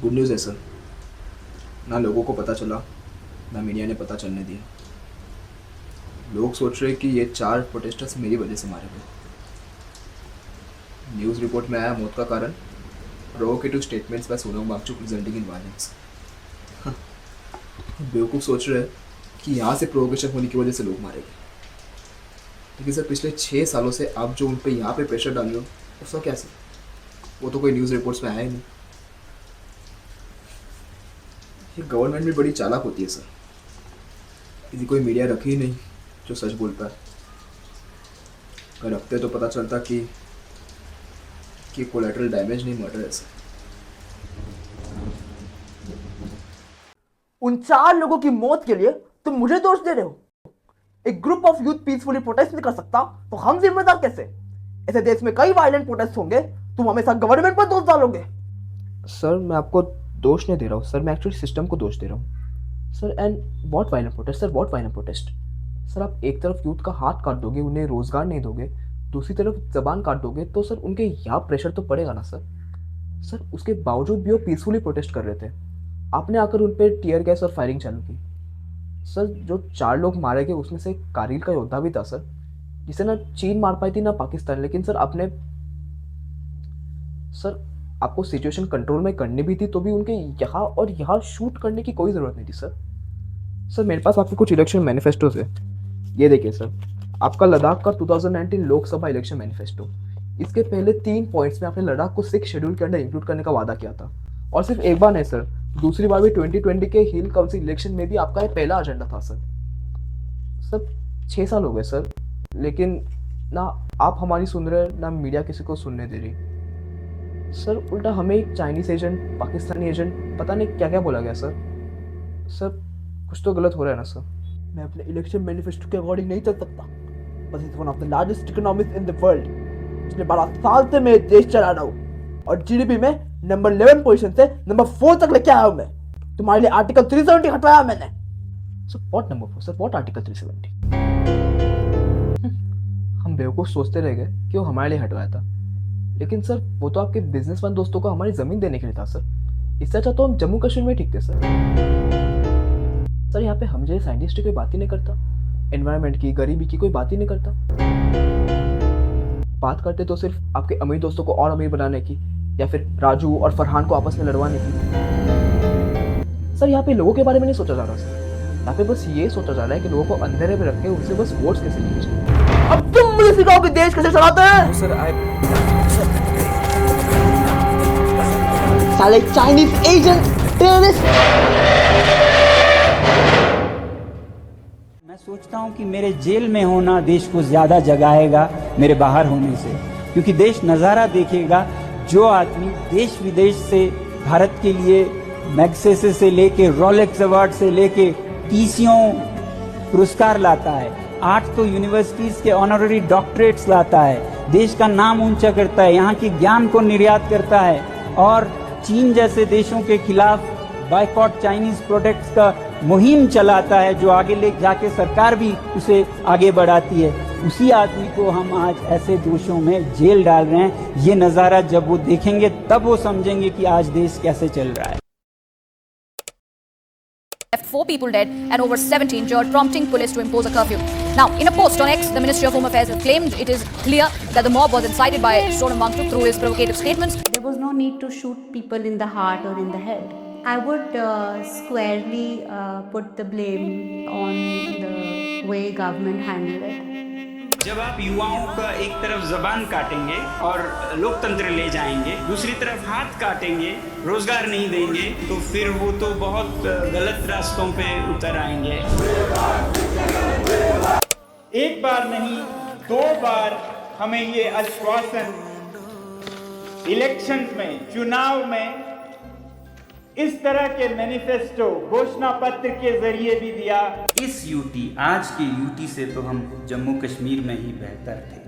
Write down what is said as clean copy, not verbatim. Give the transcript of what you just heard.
Good news है sir. ना लोगों को पता चला, ना मीडिया ने पता चलने दिया। लोग सोच रहे कि ये 4 प्रोटेस्टर्स मेरी वजह से मारे गए। न्यूज़ रिपोर्ट में आया मौत का कारण provocative statements by Sonam Wangchuk resulting in violence. बेवकूफ़ सोच रहे हैं कि यहाँ से प्रोवोकेशन होने की वजह से लोग मारे गए। लेकिन सर पिछले 6 सालों से आप जो उन पर यहाँ पे प्रेशर डाल रहे हो उसका क्या सर? वो तो कोई न्यूज़ रिपोर्ट्स में आया ही नहीं। ये गवर्नमेंट भी बड़ी चालाक होती है सर। किसी कोई मीडिया रखी ही नहीं जो सच बोल पाए। अगर रखते तो पता चलता कि कोलैटरल डैमेज नहीं मर्डर है सर। उन 4 लोगों की मौत के लिए तुम मुझे दोष दे रहे हो? एक group of youth peacefully protest नहीं कर सकता तो हम जिम्मेदार कैसे? ऐसे देश में कई वायलेंट प्रोटेस्ट होंगे, तुम हमेशा गवर्नमेंट पर दोष डालोगे। सर मैं आपको दोष नहीं दे रहा हूँ सर, मैं एक्चुअली सिस्टम को दोष दे रहा हूँ sir. And what violent protest sir, what violent protest sir? आप एक तरफ यूथ का हाथ काट दोगे, उन्हें रोजगार नहीं दोगे, दूसरी तरफ जबान काट दोगे, तो सर उनके यहाँ प्रेशर तो पड़ेगा ना सर। सर उसके बावजूद भी वो पीसफुली प्रोटेस्ट कर रहे थे, आपने आकर उन पर टीयर गैस और फायरिंग चालू की। सर जो 4 लोग मारे गए उसमें से कारगिल का योद्धा भी था सर, जिसे ना चीन मार पाई थी ना पाकिस्तान। लेकिन सर आपने सर आपको सिचुएशन कंट्रोल में करनी भी थी तो भी उनके यहाँ और यहाँ शूट करने की कोई ज़रूरत नहीं थी सर। सर मेरे पास आपके कुछ इलेक्शन मैनिफेस्टोज है, ये देखिए सर। आपका लद्दाख का 2019 लोकसभा इलेक्शन मैनिफेस्टो, इसके पहले 3 पॉइंट्स में आपने लद्दाख को 6 शेड्यूल के अंदर इंक्लूड करने का वादा किया था। और सिर्फ एक बार नहीं सर, दूसरी बार भी 2020 के हिल काउंसिल इलेक्शन में भी आपका ये पहला एजेंडा था सर। सर 6 साल हो गए सर, लेकिन ना आप हमारी सुन रहे ना मीडिया किसी को सुनने दे रही सर। उल्टा हमें एक चाइनीज एजेंट, पाकिस्तानी एजेंट, पता नहीं क्या क्या बोला गया सर। सर कुछ तो गलत हो रहा है ना सर। मैं अपने इलेक्शन मैनिफेस्टो के अकॉर्डिंग नहीं चल सकता, but it's one of the largest economies in the world. पिछले 12 साल से मैं देश चला रहा हूँ और जीडीपी में नंबर 11 पोजीशन से नंबर 4 तक लेके आया हूँ मैं। तुम्हारे लिए आर्टिकल 370 हटवाया मैंने। Sir what number 4 sir, what article 370? हम बेवकूफ़ सोचते रह गए कि वो हमारे लिए हटवाया था, लेकिन सर वो तो आपके बिजनेसमैन दोस्तों को हमारी ज़मीन देने के लिए था सर। इससे अच्छा तो हम जम्मू कश्मीर में ठीक थे सर। सर यहाँ पे हम जैसे साइंटिस्ट की कोई बात ही नहीं करता, एनवायरनमेंट की, गरीबी की कोई बात ही नहीं करता। बात करते तो सिर्फ आपके अमीर दोस्तों को और अमीर बनाने की, या फिर राजू और फरहान को आपस में लड़वाने की। सर यहाँ पे लोगों के बारे में नहीं सोचा जा रहा सर, यहाँ पे बस ये सोचा जा रहा है कि लोगों को अंधेरे में रख के उनसे बस वोट्स कैसे लिए जाए। अब तुम मुझे सिखाओ कि देश कैसे चलाते हैं। सर साले चाइनीज एजेंट, टेररिस्ट। मैं सोचता हूं कि मेरे जेल में होना देश को ज्यादा जगाएगा मेरे बाहर होने से, क्योंकि देश नज़ारा देखेगा। जो आदमी देश विदेश से भारत के लिए मैग्सेसे से लेके रोलेक्स अवार्ड से लेके टीसीओ पुरस्कार लाता है, 8 तो यूनिवर्सिटीज के ऑनररी डॉक्टरेट्स लाता है, देश का नाम ऊंचा करता है, यहाँ के ज्ञान को निर्यात करता है और चीन जैसे देशों के खिलाफ बायकॉट चाइनीज प्रोडक्ट्स का मुहिम चलाता है, जो आगे ले जाके सरकार भी उसे आगे बढ़ाती है, उसी आदमी को हम आज ऐसे दोषों में जेल डाल रहे हैं। ये नज़ारा जब वो देखेंगे तब वो समझेंगे कि आज देश कैसे चल रहा है। 4 people dead and over 70 injured, prompting police to impose a curfew. Now, in a post on X, the Ministry of Home Affairs has claimed it is clear that the mob was incited by Sonam Wangchuk through his provocative statements. There was no need to shoot people in the heart or in the head. I would squarely put the blame on the way government handled it. जब आप युवाओं का एक तरफ जबान काटेंगे और लोकतंत्र ले जाएंगे, दूसरी तरफ हाथ काटेंगे, रोजगार नहीं देंगे, तो फिर वो तो बहुत गलत रास्तों पे उतर आएंगे। एक बार नहीं 2 बार हमें ये आश्वासन इलेक्शंस में, चुनाव में इस तरह के मैनिफेस्टो, घोषणा पत्र के जरिए भी दिया। इस यूटी, आज के यूटी से तो हम जम्मू कश्मीर में ही बेहतर थे।